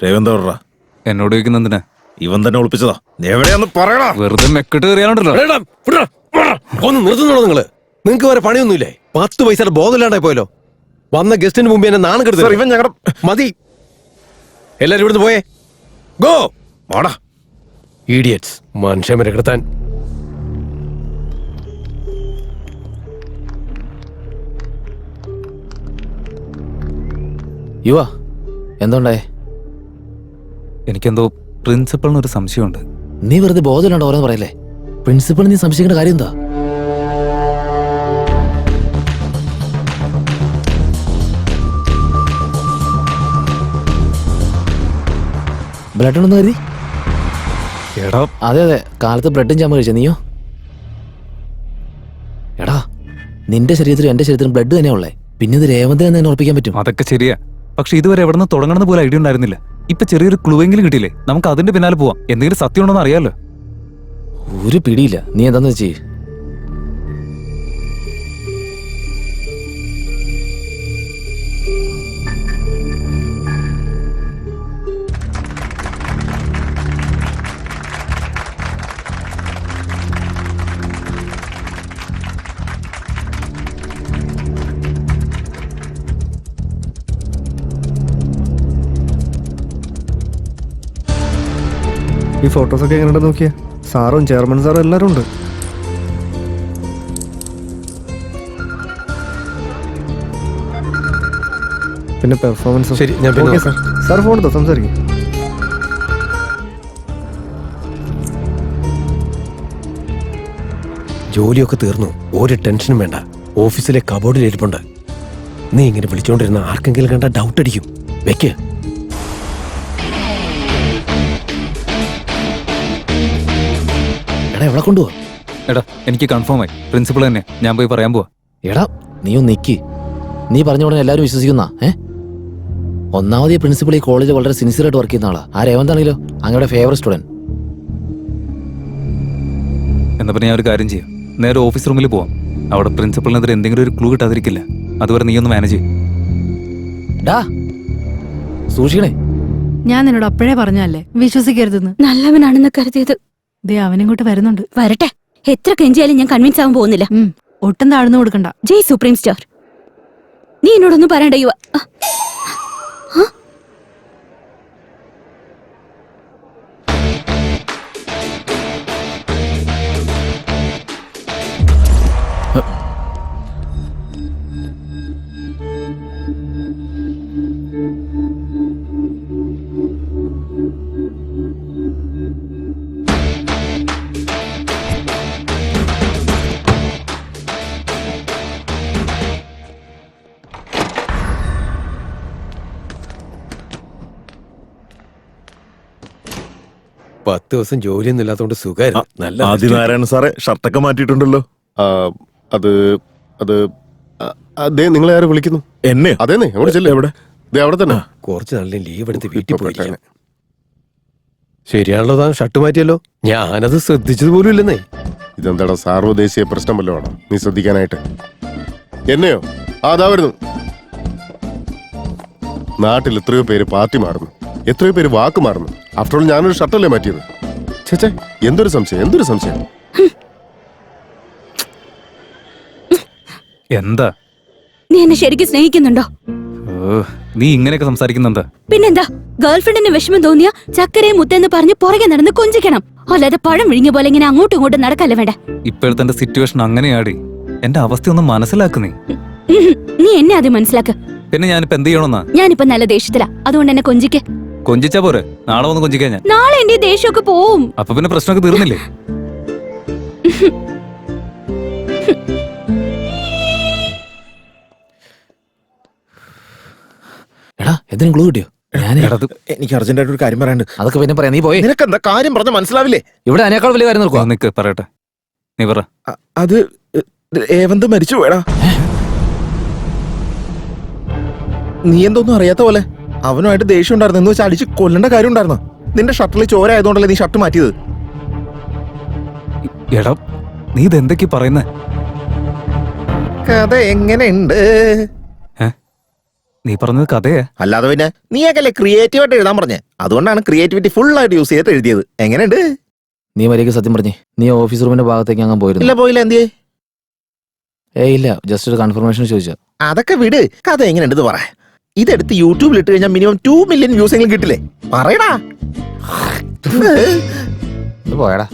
രേവന്തോടാ എന്നോട് ചോദിക്കുന്ന എന്തിനാ? ഇവൻ തന്നെ ഒളിപ്പിച്ചതാ. നീ എവിടെയാന്ന് പറയടാ. വെറുതെ മെക്കിട്ട് കയറിയാണല്ലോ. ഒന്ന് നിർത്തുന്നുള്ളൂ നിങ്ങൾക്ക് വേറെ പണിയൊന്നുമില്ലേ? 10 പൈസയുടെ ബോധമില്ലാണ്ടായി പോയല്ലോ. വന്ന ഗസ്റ്റിന് മുമ്പ് എന്നെ നാണം കെടുത്തു. ഇവൻ ഞങ്ങളുടെ മതി, എല്ലാരും ഇവിടുന്ന് പോയേ. ഗോ വാടാ. ഈഡിയറ്റ്സ്, മനുഷ്യരെ കിടത്താൻ. യുവ എന്തുണ്ടായേ? എനിക്കെന്തോ പ്രിൻസിപ്പളിനൊരു സംശയമുണ്ട്. നീ വെറുതെ ബോധമില്ലാണ്ട് ഓരോന്ന് പറയല്ലേ. പ്രിൻസിപ്പൾ നീ സംശയിക്കേണ്ട കാര്യം എന്താ? ബ്ലഡ് ഉണ്ടെന്ന് കരുതി? എടാ അതെ അതെ, കാലത്ത് ബ്രെഡും ചാമ്പ കഴിച്ച നീയോ? എടാ, നിന്റെ ശരീരത്തിലും എന്റെ ശരീരത്തിലും ബ്ലഡ് തന്നെയാ ഉള്ളേ. പിന്നെ ഇത് രേവന്തിനെ തന്നെ ഉറപ്പിക്കാൻ പറ്റും. അതൊക്കെ ശരിയാ, പക്ഷെ ഇതുവരെ എവിടെ നിന്ന് തുടങ്ങണമെന്ന് പോലും ഐഡിയ ഉണ്ടായിരുന്നില്ല. ഇപ്പൊ ചെറിയൊരു ക്ലൂ എങ്കിലും കിട്ടിയില്ലേ? നമുക്ക് അതിന്റെ പിന്നാലെ പോവാം. എന്തെങ്കിലും സത്യം ഉണ്ടോന്ന് അറിയാലോ. ഒരു പിടിയില്ല. നീ എന്താന്ന് വെച്ചേ? ഈ ഫോട്ടോസൊക്കെ എങ്ങനെയുണ്ടെന്ന് നോക്കിയാ? സാറും ചെയർമാൻ സാറും എല്ലാവരും ഉണ്ട്. പിന്നെ പെർഫോമൻസ്. ശരി, ഞാൻ ഓക്കെ സാർ. സാർ ഫോൺ എടുത്തോ, സംസാരിക്കും. ജോലിയൊക്കെ തീർന്നു, ഒരു ടെൻഷനും വേണ്ട. ഓഫീസിലെ കബോർഡിൽ ഇരിപ്പുണ്ട്. നീ ഇങ്ങനെ വിളിച്ചോണ്ടിരുന്ന ആർക്കെങ്കിലും കണ്ട ഡൗട്ട് അടിക്കും. വെക്ക്. എടാ, എവിടെ കൊണ്ടുപോവാ? എടാ എനിക്ക് കൺഫേം ആയി, പ്രിൻസിപ്പൾ തന്നെ. ഞാൻ പോയി പറയാൻ പോവാ. എടാ, നീ ഒന്ന് നിക്ക്. നീ പറഞ്ഞ ഉടനെ എല്ലാവരും വിശ്വസിക്കുന്ന ഒന്നാമത് ഈ പ്രിൻസിപ്പൾ ഈ കോളേജിൽ വളരെ സിൻസിയറായിട്ട് വർക്ക് ചെയ്യുന്ന ആളാ. ആ രേവന്താണെങ്കിലോ അങ്ങയുടെ ഫേവറേറ്റ് സ്റ്റുഡന്റ്. എന്നാ പിന്നെ ഞാൻ ഒരു കാര്യം ചെയ്യാം, നേരെ ഓഫീസ് റൂമിൽ പോവാം. അവിടെ പ്രിൻസിപ്പളിനെതിരെ എന്തെങ്കിലും ഒരു ക്ലൂ കിട്ടാതിരിക്കില്ല. അതുവരെ നീ ഒന്ന് മാനേജ് ചെയ്യും. ഡാ, സൂക്ഷിക്കണേ. ഞാൻ നിന്നോട് അപ്പോഴേ പറഞ്ഞല്ലേ വിശ്വസിക്കരുതെന്ന്. നല്ലവനാണെന്ന് കരുതിയത് ദേ അവനിങ്ങോട്ട് വരുന്നുണ്ട്. വരട്ടെ. എത്ര കെഞ്ചിയാലും ഞാൻ കൺവിൻസ് ആവാൻ പോകുന്നില്ല. ഒട്ടും താഴ്ന്നു കൊടുക്കണ്ട. ജയ് സുപ്രീം സ്റ്റാർ. നീ എന്നോടൊന്നും പറയണ്ട യുവ. പത്ത് ദിവസം ജോലിയൊന്നും ഇല്ലാത്തതുകൊണ്ട് സുഖമായിരുന്നു. നല്ല ആദിനാരായണ സാറേ ഷർട്ടൊക്കെ മാറ്റിയിട്ടുണ്ടല്ലോ. അത് അത് അതേ, നിങ്ങളെ ആരും വിളിക്കുന്നു? എന്നെ? അതേന്നെ, അവിടെ ചെല്ലേ. എവിടെ? അവിടെ തന്നെ. കുറച്ച് നല്ല ലീവ് എടുത്ത് വീട്ടിൽ പോയിരിക്കണം. ശരിയാണല്ലോ, താൻ ഷർട്ട് മാറ്റിയല്ലോ. ഞാനത് ശ്രദ്ധിച്ചത് പോലും ഇല്ലെന്നേ. ഇതെന്താടാ സാർവദേശീയ പ്രശ്നം വല്ലോ ആണോ നീ ശ്രദ്ധിക്കാനായിട്ട്? എന്നെയോ? അതാ വരുന്നു. നാട്ടിൽ എത്രയോ പേര് പാർട്ടി മാറുന്നു, എത്രയോ പേര് വാക്ക് മാറുന്നു. ആഫ്റ്റർ ഓൾ ഞാനൊരു ഷർട്ടല്ലേ മാറ്റിയത്. ചേച്ചേ, എന്തൊരു സംശയം, എന്തൊരു സംശയം. എന്താ? നീ എന്നെ ശരിക്കും സ്നേഹിക്കുന്നുണ്ടോ? നീ ഇങ്ങനെയൊക്കെ സംസാരിക്കുന്നെന്താ? പിന്നെന്താ? ഗേൾഫ്രണ്ടിന് വിഷമം തോന്നിയ ചക്കരയെ മുത്തെന്ന് പറഞ്ഞ് പുറകെ നടന്ന് കൊഞ്ചിക്കണം. അല്ലാതെ പഴം വിഴിഞ്ഞ പോലെ ഇങ്ങനെ അങ്ങോട്ടും ഇങ്ങോട്ടും നടക്കല്ലേ വേണ്ട. ഇപ്പോഴത്തെ സിറ്റുവേഷൻ അങ്ങനെയാടി. എന്റെ അവസ്ഥ ഒന്ന് മനസ്സിലാക്കുന്നേ. നീ എന്നെ ആദ്യം മനസ്സിലാക്ക. പിന്നെ ഞാനിപ്പോ എന്ത് ചെയ്യണമെന്നാ? ഞാനിപ്പോ നല്ല ദേഷ്യത്തിലാ, അതുകൊണ്ട് എന്നെ കൊഞ്ചിക്ക്. കൊഞ്ചിച്ചാ പോരെ? നാളെ വന്ന് കൊഞ്ചിക്കാൻ ഞാൻ. നാളെ എന്റെ ദേഷ്യമൊക്കെ പോവും. അപ്പൊ പിന്നെ പ്രശ്നമൊക്കെ തീർന്നില്ലേ? എടാ, എന്തിനും ക്ലൂ കിട്ടിയോ? എനിക്ക് അർജന്റായിട്ട് ഒരു കാര്യം പറയാനുണ്ട്. അതൊക്കെ പിന്നെ പറയാം. നീ പോയി. നിനക്ക് എന്താ കാര്യം പറഞ്ഞ മനസ്സിലാവില്ലേ? ഇവിടെ അതിനേക്കാൾ വലിയ കാര്യം നോക്കുക. നിക്ക് പറയട്ടെ, നീ പറ. അത് രേവന്ത് മരിച്ചു പോയടാ. നീ എന്തൊന്നും അറിയാത്ത പോലെ. അവനുമായിട്ട് ദേഷ്യം ഉണ്ടായിരുന്നു എന്ന് വെച്ചാൽ അടിച്ച് കൊല്ലേണ്ട കാര്യം ഉണ്ടായിരുന്നു. നിന്റെ ഷർട്ടിൽ ചോര ആയതുകൊണ്ടല്ലേ നീ ഷർട്ട് മാറ്റിയത്. എടാ, നീ ഇതെന്തൊക്കെ പറയുന്നേ? കഥ എങ്ങനെയുണ്ട്? നീ പറഞ്ഞത് കഥയാ? അല്ലാതെ പിന്നെ നീയൊക്കെ ക്രിയേറ്റീവ് ആയിട്ട് എഴുതാൻ പറഞ്ഞേ, അതുകൊണ്ടാണ് ക്രിയേറ്റിവിറ്റി ഫുൾ ആയിട്ട് യൂസ് ചെയ്തിട്ട് എഴുതിയത്. എങ്ങനെയുണ്ട്? നീ മര്യാദയ്ക്ക് സത്യം പറഞ്ഞേ, നീ ഓഫീസ് റൂമിന്റെ ഭാഗത്തേക്ക് അങ്ങ് ഇല്ല പോയിരുന്നു? പോയില്ല, എന്തിയേ? ഇല്ല, ജസ്റ്റ് ഒരു കൺഫർമേഷൻ ചോദിച്ചാ. അതൊക്കെ വിട്, കഥ എങ്ങനെയുണ്ടെന്ന് പറ. ഇതെടുത്ത് യൂട്യൂബിൽ ഇട്ട് കഴിഞ്ഞാൽ മിനിമം 2 മില്യൺ വ്യൂസ് എങ്കിലും കിട്ടില്ലേ? പറയടാ. പോയടാ.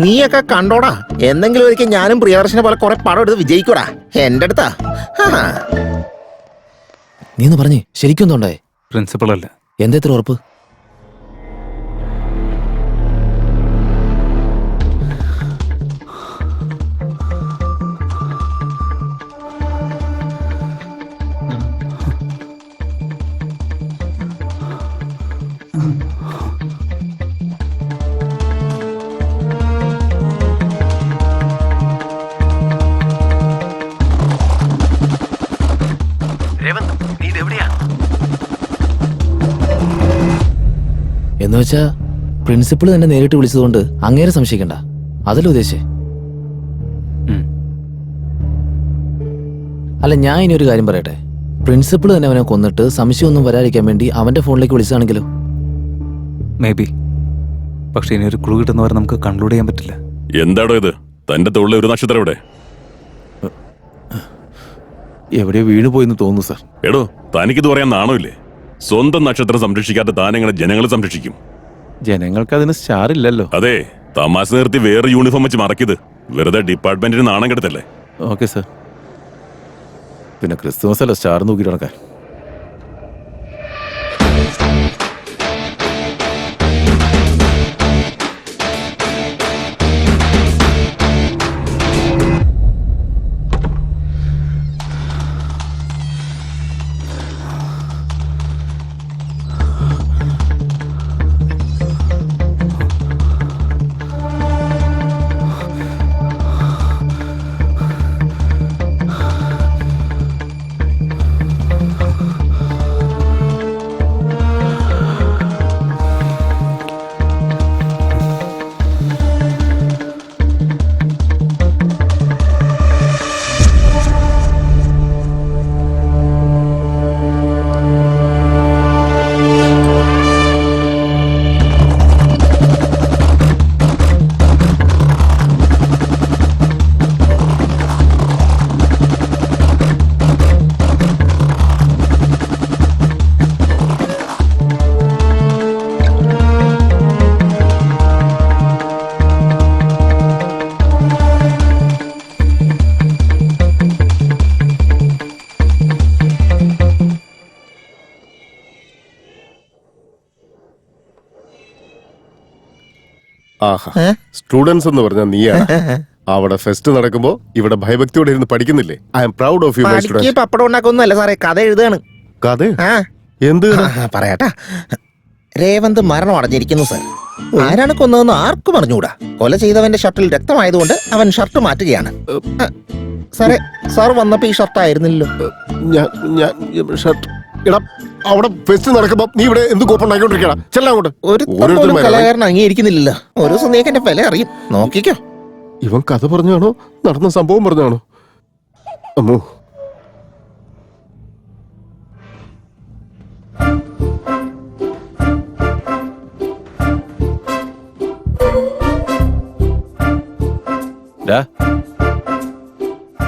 നീയൊക്കെ കണ്ടോടാ, എന്തെങ്കിലും ഒരിക്കൽ ഞാനും പ്രിയദർശനെ പോലെ കുറെ പടം എടുത്ത് വിജയിക്കൂടാ. എന്റെ അടുത്താ. നീ ഒന്ന് പറഞ്ഞേ, ശരിക്കും എന്തോണ്ടായേ? പ്രിൻസിപ്പൾ അല്ല. എന്താ ഇത്ര ഉറപ്പ്? എന്നുവെച്ചാ പ്രിൻസിപ്പിൾ തന്നെ നേരിട്ട് വിളിച്ചതുകൊണ്ട് അങ്ങേരെ സംശയിക്കണ്ട, അതല്ലേ ഉദ്ദേശിച്ചേ? അല്ല, ഞാൻ ഇനി ഒരു കാര്യം പറയട്ടെ. പ്രിൻസിപ്പിൾ തന്നെ അവനെ കൊന്നിട്ട് സംശയമൊന്നും വരാതിരിക്കാൻ വേണ്ടി അവന്റെ ഫോണിലേക്ക് വിളിച്ചതാണെങ്കിലോ? May be. പക്ഷെ ഇനി ഒരു ക്ലൂ കിട്ടുന്നവരെ നമുക്ക് കൺക്ലൂഡ് ചെയ്യാൻ പറ്റില്ല. എന്താടോ ഇത്? തന്റെ തൊഴിലെ ഒരു നക്ഷത്രം എവിടെ? എവിടെയോ വീണു പോയെന്ന് തോന്നുന്നു സാർ. എടോ, തനിക്കിത് പറയാൻ നാണമില്ലേ? സ്വന്തം നക്ഷത്രം സംരക്ഷിക്കാത്ത താനെങ്ങനെ ജനങ്ങളെ സംരക്ഷിക്കും? ജനങ്ങൾക്ക് അതിന് സ്റ്റാർ ഇല്ലല്ലോ. അതെ, തമാശ നിർത്തി വേറെ യൂണിഫോം വെച്ച് മറക്കിയത് വെറുതെ ഡിപ്പാർട്ട്മെന്റിന് നാണം കെടുത്തല്ലേ? Okay sir. പിന്നെ ക്രിസ്തുമസ് അല്ല സ്റ്റാർ നോക്കിയിട്ട് നടക്കാൻ. ആഹാ, സ്റ്റുഡൻസ് എന്ന് പറഞ്ഞാൽ നീയാണ്. അവിടെ ഫെസ്റ്റ് നടക്കുമ്പോ ഇവിടെ ഭയഭക്തിയോടെ ഇരുന്ന് പഠിക്കുന്നില്ലേ? I am proud of you my പഠിക്ക് സ്റ്റുഡന്റ്. പപ്പടം ഉണ്ടാക്കൊന്നുമല്ല സാറേ, കഥ എഴുതാണ്. കഥ ആ എന്ത്? പറയാട്ടാ. രേവന്ത് മരണം അടഞ്ഞിരിക്കുന്നു സാർ. ആരാണ് കൊന്നതെന്ന് ആർക്കും അറിഞ്ഞുകൂടാ. കൊല ചെയ്തവന്റെ ഷർട്ടിൽ രക്തമായതുകൊണ്ട് അവൻ ഷർട്ട് മാറ്റുകയാണ്. സാറേ, സാർ വന്നപ്പോ ഈ ഷർട്ട് ആയിരുന്നില്ലല്ലോ. ഞാൻ ഷർട്ട്. എടാ, അവിടെ ഫെസ്റ്റ് നടക്കുമ്പോ നീ ഇവിടെ എന്ത് കോപ്പുണ്ടാക്കിക്കൊണ്ടിരിക്കണ? ചെല്ലാം അങ്ങോട്ട്. ഒരു കലാകാരൻ അംഗീകരിക്കുന്നില്ലല്ലോ. ഒരു സമയത്ത് എന്റെ വില അറിയും, നോക്കിക്കോ. ഇവൻ കഥ പറഞ്ഞാണോ നടന്ന സംഭവം പറഞ്ഞാണോ? അമ്മോ,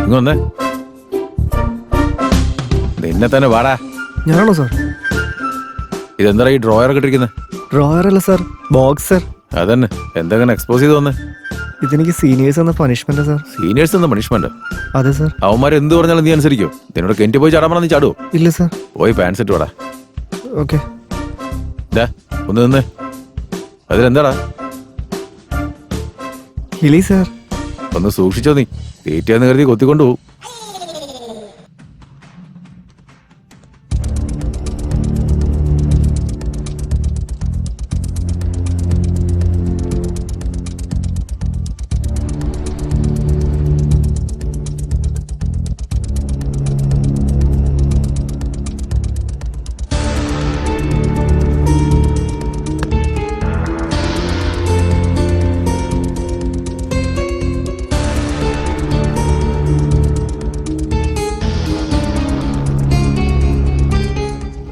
ഇങ്ങൊന്നേ, നിന്നെ തന്നെ വാടാ. ഞാനാണോ സാർ? ഇതെന്താ ഈ ഡ്രോയർ ഒക്കെ ഇട്ടിരിക്കുന്നത്? ഡ്രോയർ അല്ല സാർ, ബോക്സർ. അതന്നെ, എന്തെങ്ങനെ എക്സ്പോസ് ചെയ്ത് വന്നേ? ഇതെനിക്ക് സീനിയേഴ്സ് എന്ന പണിഷ്മെന്റ് സാർ. സീനിയേഴ്സ് എന്ന പണിഷ്മെന്റ്? അതെ സാർ. അവന്മാർ എന്ത് പറഞ്ഞാലും നീ അനുസരിക്കോ? നിന്നോട് കെന്റി പോയി ചാടാൻ പറഞ്ഞാൽ നീ ചാടുവോ? ഇല്ല സാർ. പോയി പാൻസ് ഇട്ട് വാടാ. ഓക്കെ. ഒന്ന് നിന്ന്. അതിലെന്താടാ? കിളി സാർ. ഒന്ന് സൂക്ഷിച്ചോ, നീ തീറ്റയെന്ന് കരുതി കൊത്തിക്കൊണ്ടുപോകും.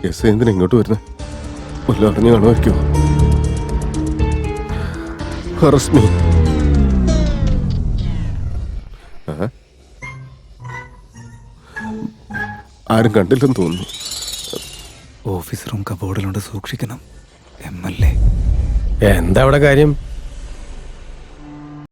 എസ് എന്തിനാ ഇങ്ങോട്ട് വരുന്നത്? വല്ല അറിഞ്ഞു കാണുമായിരിക്കുമോ? Arrest me. ആരും കണ്ടില്ലെന്ന് തോന്നുന്നു. ഓഫീസ് റൂം കബോർഡിലുണ്ട്, സൂക്ഷിക്കണം. MLA എന്താ അവിടെ കാര്യം?